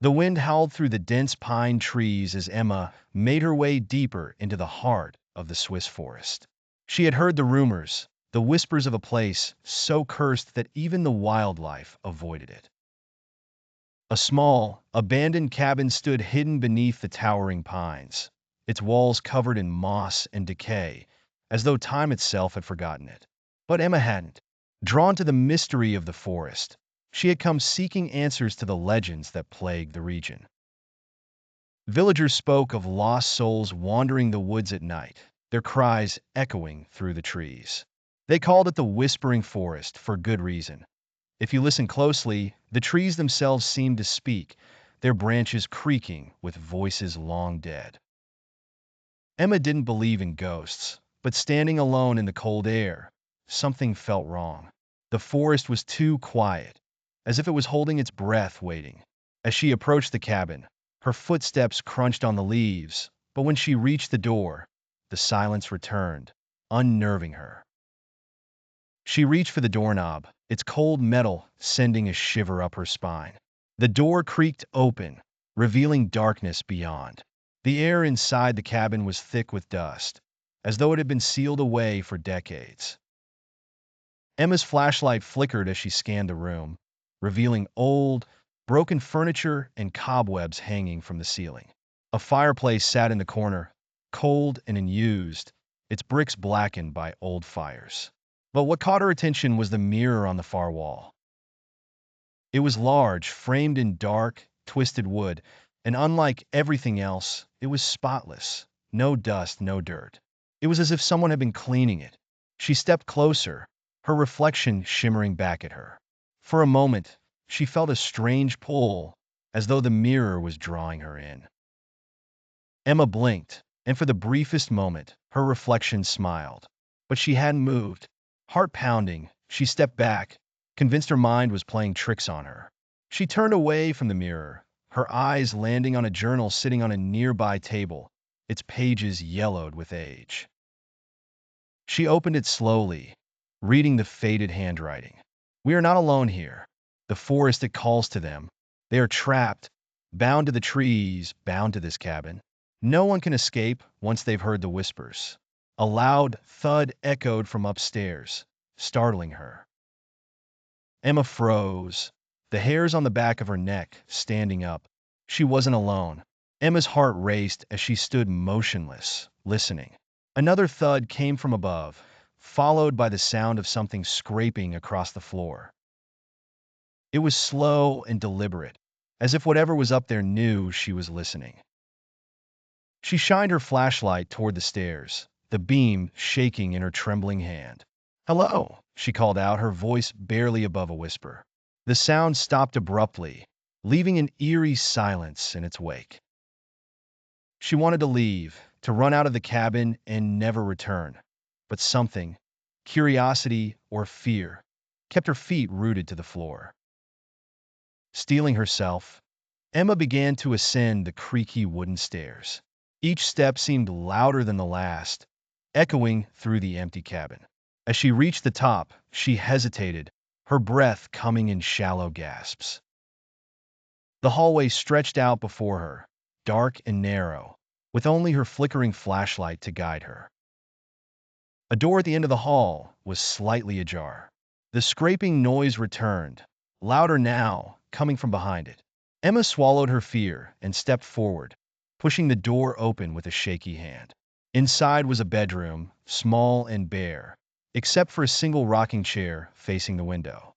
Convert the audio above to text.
The wind howled through the dense pine trees as Emma made her way deeper into the heart of the Swiss forest. She had heard the rumors, the whispers of a place so cursed that even the wildlife avoided it. A small, abandoned cabin stood hidden beneath the towering pines, its walls covered in moss and decay, as though time itself had forgotten it. But Emma hadn't. Drawn to the mystery of the forest, she had come seeking answers to the legends that plagued the region. Villagers spoke of lost souls wandering the woods at night, their cries echoing through the trees. They called it the Whispering Forest for good reason. If you listen closely, the trees themselves seemed to speak, their branches creaking with voices long dead. Emma didn't believe in ghosts, but standing alone in the cold air, something felt wrong. The forest was too quiet, as if it was holding its breath waiting. As she approached the cabin, her footsteps crunched on the leaves, but when she reached the door, the silence returned, unnerving her. She reached for the doorknob, its cold metal sending a shiver up her spine. The door creaked open, revealing darkness beyond. The air inside the cabin was thick with dust, as though it had been sealed away for decades. Emma's flashlight flickered as she scanned the room, revealing old, broken furniture and cobwebs hanging from the ceiling. A fireplace sat in the corner, cold and unused, its bricks blackened by old fires. But what caught her attention was the mirror on the far wall. It was large, framed in dark, twisted wood, and unlike everything else, it was spotless. No dust, no dirt. It was as if someone had been cleaning it. She stepped closer, her reflection shimmering back at her. For a moment, she felt a strange pull, as though the mirror was drawing her in. Emma blinked, and for the briefest moment, her reflection smiled. But she hadn't moved. Heart pounding, she stepped back, convinced her mind was playing tricks on her. She turned away from the mirror, her eyes landing on a journal sitting on a nearby table, its pages yellowed with age. She opened it slowly, reading the faded handwriting. We are not alone here. The forest it calls to them. They are trapped, bound to the trees, bound to this cabin. No one can escape once they've heard the whispers. A loud thud echoed from upstairs, startling her. Emma froze, the hairs on the back of her neck standing up. She wasn't alone. Emma's heart raced as she stood motionless, listening. Another thud came from above, followed by the sound of something scraping across the floor. It was slow and deliberate, as if whatever was up there knew she was listening. She shined her flashlight toward the stairs, the beam shaking in her trembling hand. "Hello," she called out, her voice barely above a whisper. The sound stopped abruptly, leaving an eerie silence in its wake. She wanted to leave, to run out of the cabin and never return. But something, curiosity or fear, kept her feet rooted to the floor. Steeling herself, Emma began to ascend the creaky wooden stairs. Each step seemed louder than the last, echoing through the empty cabin. As she reached the top, she hesitated, her breath coming in shallow gasps. The hallway stretched out before her, dark and narrow, with only her flickering flashlight to guide her. A door at the end of the hall was slightly ajar. The scraping noise returned, louder now, coming from behind it. Emma swallowed her fear and stepped forward, pushing the door open with a shaky hand. Inside was a bedroom, small and bare, except for a single rocking chair facing the window.